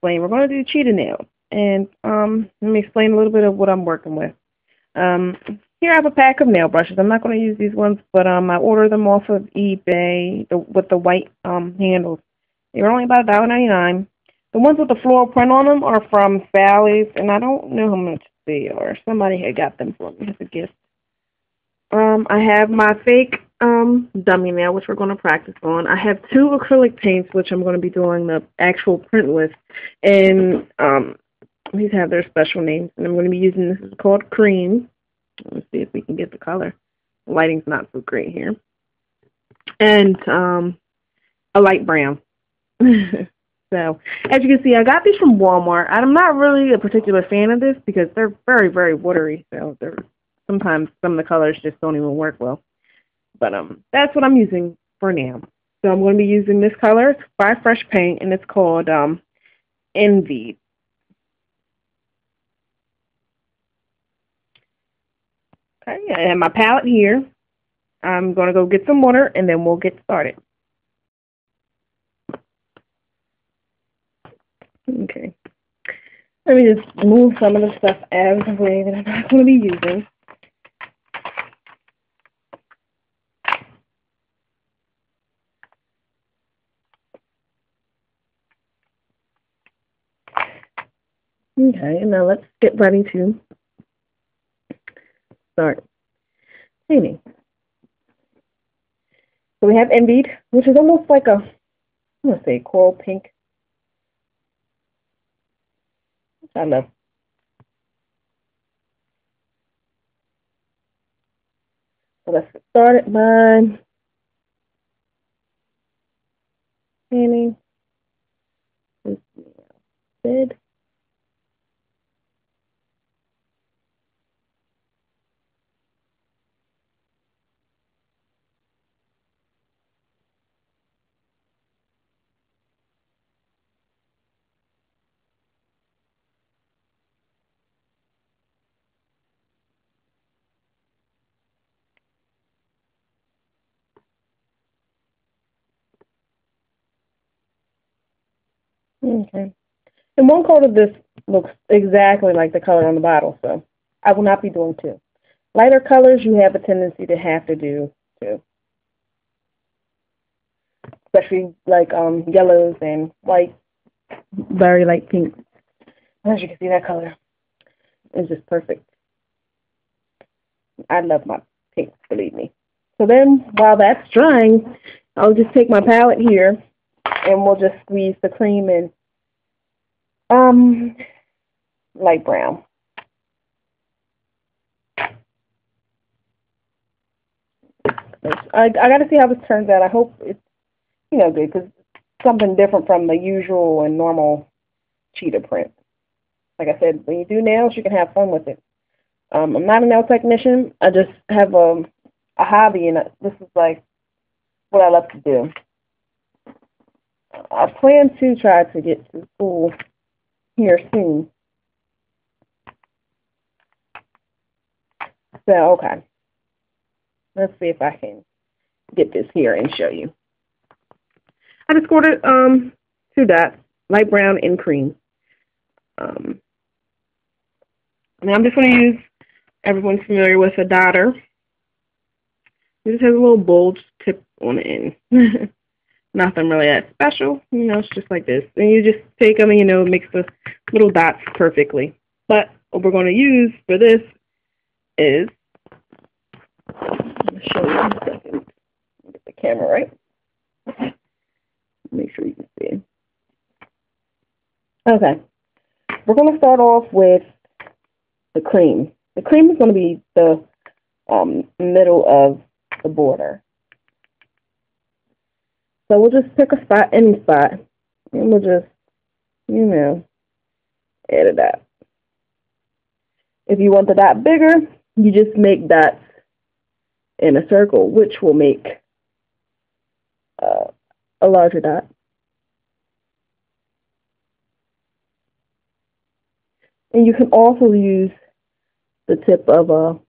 explain. We're going to do cheetah nails. And let me explain a little bit of what I'm working with. Here I have a pack of nail brushes. I'm not going to use these ones, but I ordered them off of eBay with the white handles. They were only about $1.99. The ones with the floral print on them are from Sally's, and I don't know how much they are. Somebody had got them for me as a gift. I have my fake dummy nail, which we're going to practice on. I have 2 acrylic paints, which I'm going to be doing the actual print with. And these have their special names. And I'm going to be using, this is called Cream. Let's see if we can get the color. The lighting's not so great here. And a light brown. So, as you can see, I got these from Walmart. I'm not really a particular fan of this because they're very, very watery. So sometimes some of the colors just don't even work well. But that's what I'm using for now. So I'm going to be using this color. It's by Fresh Paint, and it's called Envy. Okay, I have my palette here. I'm going to go get some water, and then we'll get started. Okay. Let me just move some of the stuff out of the way that I'm not going to be using. Okay, now let's get ready to start painting. So we have Envied, which is almost like a, I'm going to say coral pink. I love. So let's get started by painting this bed. Okay. And one coat of this looks exactly like the color on the bottle, so I will not be doing 2. Lighter colors you have a tendency to have to do 2. Especially like yellows and white, very light pink. As you can see, that color is just perfect. I love my pinks, believe me. So then, while that's drying, I'll just take my palette here, and we'll just squeeze the cream in light brown. I got to see how this turns out. I hope it's, good, because it's something different from the usual and normal cheetah print. Like I said, when you do nails, you can have fun with it. I'm not a nail technician. I just have a hobby, and this is like what I love to do. I plan to try to get to school here soon. So, okay. Let's see if I can get this here and show you. I just ordered 2 dots, light brown and cream. Now I'm just going to use, everyone's familiar with a dotter. It just has a little bulge tip on the end. Nothing really that special, it's just like this. And you just take them and, mix the little dots perfectly. But what we're going to use for this is, I'm going to show you in a second. Get the camera right. Make sure you can see. Okay. We're going to start off with the cream. The cream is going to be the middle of the border. So we'll just pick a spot, any spot, and we'll just, add a dot. If you want the dot bigger, you just make dots in a circle, which will make a larger dot. And you can also use the tip of a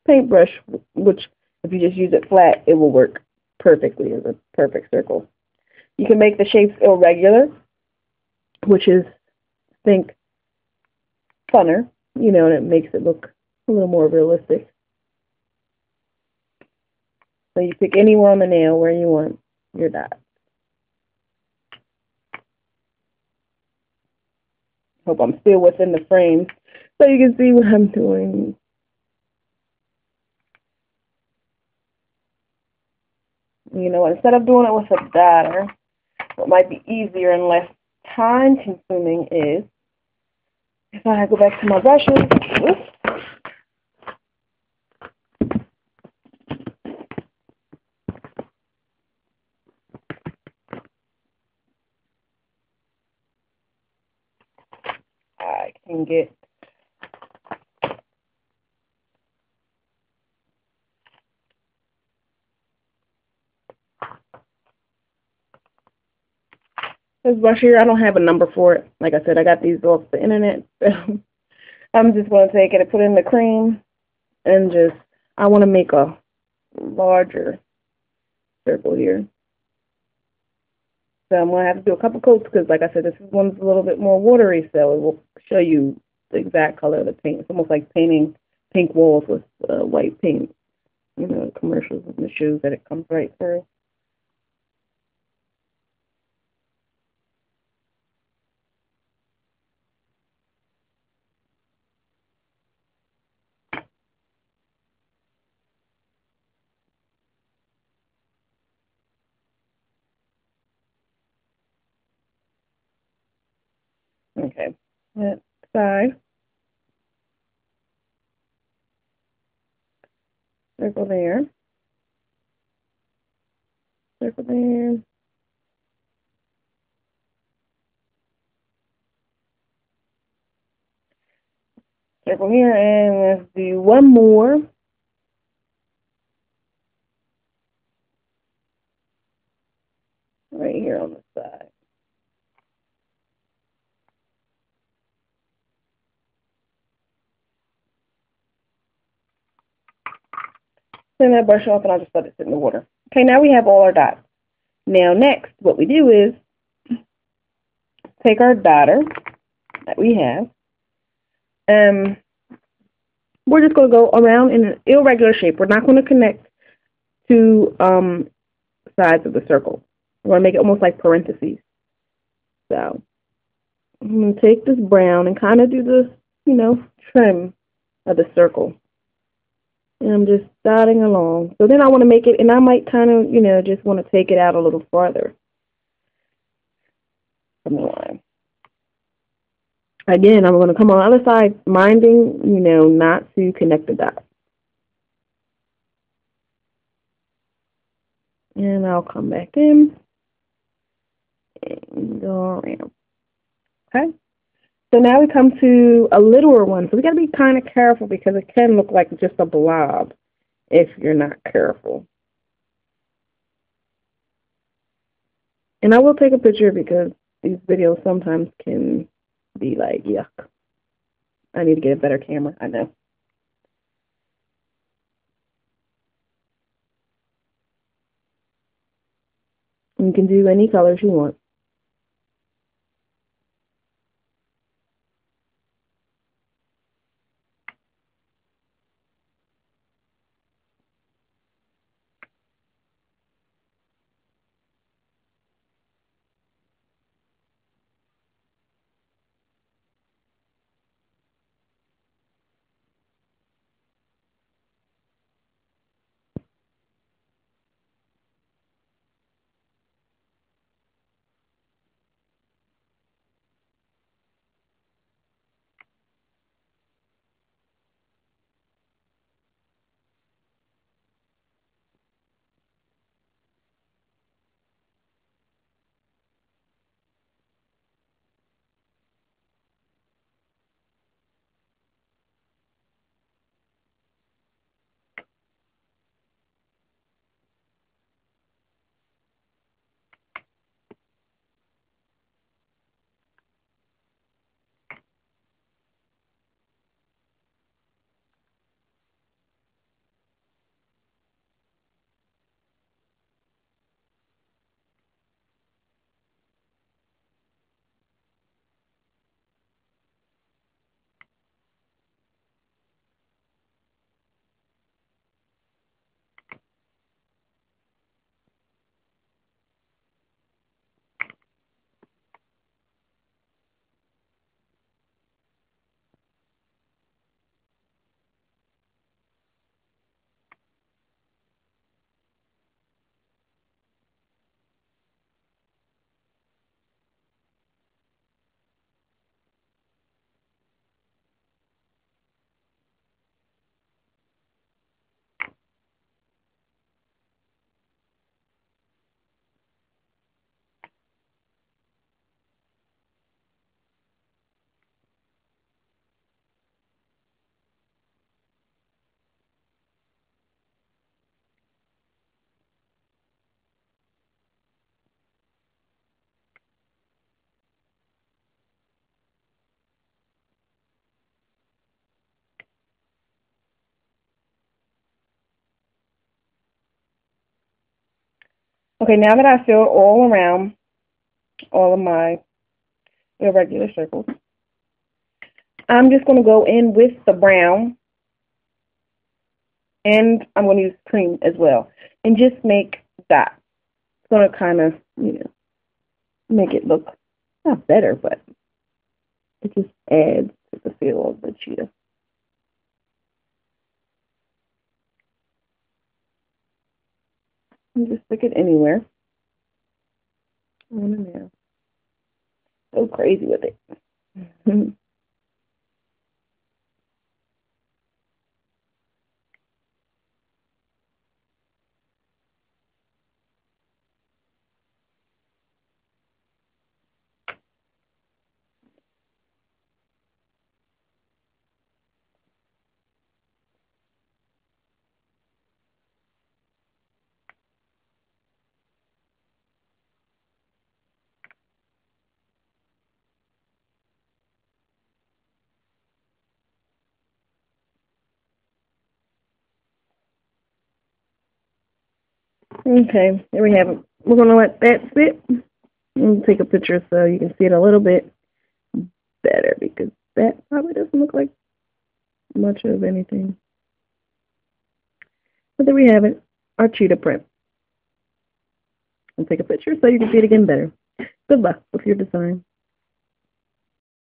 paintbrush, which if you just use it flat, it will work perfectly as a perfect circle. You can make the shapes irregular which is, I think, funner, and it makes it look a little more realistic. So you pick anywhere on the nail where you want your dot. Hope I'm still within the frame so you can see what I'm doing. You know what, instead of doing it with a dot, what might be easier and less time consuming is if I go back to my brushes, I can get this brush here. I don't have a number for it. Like I said, I got these off the internet. So I'm just going to take it and put it in the cream and I want to make a larger circle here. So I'm going to have to do a couple coats because, like I said, this one's a little bit more watery, so it will show you the exact color of the paint. It's almost like painting pink walls with white paint. The commercials and the shoes that it comes right through. Okay, that side. Circle there. Circle there. Circle here, and let's do one more. Right here on the side. Turn that brush off and I'll just let it sit in the water. Okay, now we have all our dots. Now next, what we do is take our dotter that we have. We're just going to go around in an irregular shape. We're not going to connect two sides of the circle. We're going to make it almost like parentheses. So I'm going to take this brown and kind of do the, trim of the circle. And I'm just dotting along. So then I want to make it, and I might kind of, just want to take it out a little farther from the line. Again, I'm going to come on the other side, minding, not to connect the dots. And I'll come back in and go around. Okay? So now we come to a littler one. So we got to be kind of careful because it can look like just a blob if you're not careful. And I will take a picture because these videos sometimes can be like, yuck. I need to get a better camera. I know. You can do any colors you want. Okay, now that I filled all around all of my irregular circles, I'm just going to go in with the brown, and I'm going to use cream as well, and just make dots. It's going to kind of, make it look not better, but it just adds to the feel of the cheetah. And just stick it anywhere. On and there. Go crazy with it. Okay, there we have it. We're going to let that sit. And take a picture so you can see it a little bit better, because that probably doesn't look like much of anything. But there we have it, our cheetah print. And take a picture so you can see it again better. Good luck with your design.